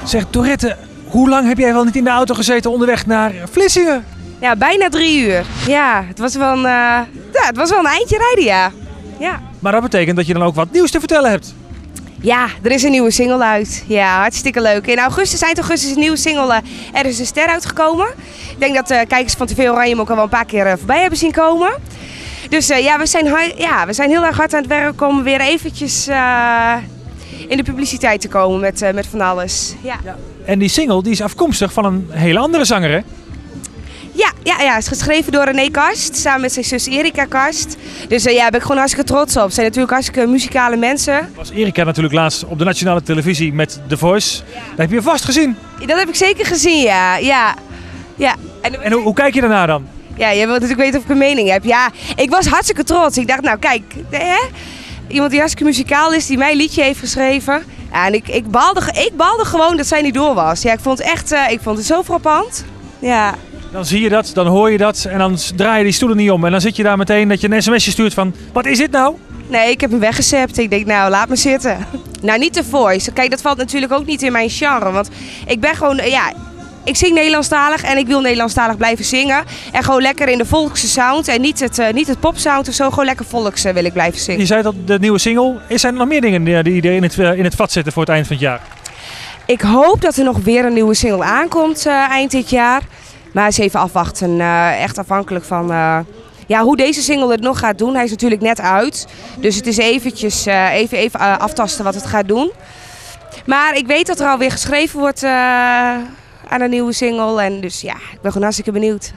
Zeg, Dorette, hoe lang heb jij wel niet in de auto gezeten onderweg naar Vlissingen? Ja, bijna 3 uur. Ja, het was wel een eindje rijden, ja. Maar dat betekent dat je dan ook wat nieuws te vertellen hebt. Ja, er is een nieuwe single uit. Ja, hartstikke leuk. In augustus, eind augustus, is een nieuwe single Er is een ster uitgekomen. Ik denk dat de kijkers van TV Oranje hem ook al wel een paar keer voorbij hebben zien komen. Dus we zijn heel erg hard aan het werk om weer eventjes in de publiciteit te komen met van alles. Ja. En die single die is afkomstig van een hele andere zanger, hè? Ja, het is geschreven door René Karst, samen met zijn zus Erika Karst. Dus daar ben ik gewoon hartstikke trots op. Het zijn natuurlijk hartstikke muzikale mensen. Was Erika natuurlijk laatst op de nationale televisie met The Voice. Ja. Dat heb je vast gezien. Dat heb ik zeker gezien, ja. En hoe kijk je daarna dan? Ja, jij wilt natuurlijk weten of ik een mening heb. Ja, ik was hartstikke trots. Ik dacht, nou kijk, iemand die hartstikke muzikaal is, die mijn liedje heeft geschreven. Ja, en ik baalde gewoon dat zij niet door was. Ja, ik vond het zo frappant. Ja. Dan zie je dat, dan hoor je dat en dan draai je die stoelen niet om. En dan zit je daar meteen dat je een sms'je stuurt van, wat is dit nou? Nee, ik heb hem weggezept. Ik denk, nou, laat me zitten. Nou, niet The Voice. Kijk, dat valt natuurlijk ook niet in mijn genre. Want ik ben gewoon, ik zing Nederlandstalig en ik wil Nederlandstalig blijven zingen. En gewoon lekker in de volkse sound en niet het popsound of zo. Gewoon lekker volks wil ik blijven zingen. Je zei dat de nieuwe single. Zijn er nog meer dingen die er in het vat zitten voor het eind van het jaar? Ik hoop dat er nog weer een nieuwe single aankomt eind dit jaar. Maar eens even afwachten. Echt afhankelijk van hoe deze single het nog gaat doen. Hij is natuurlijk net uit. Dus het is eventjes even aftasten wat het gaat doen. Maar ik weet dat er alweer geschreven wordt aan een nieuwe single. En dus ja, ik ben gewoon hartstikke benieuwd.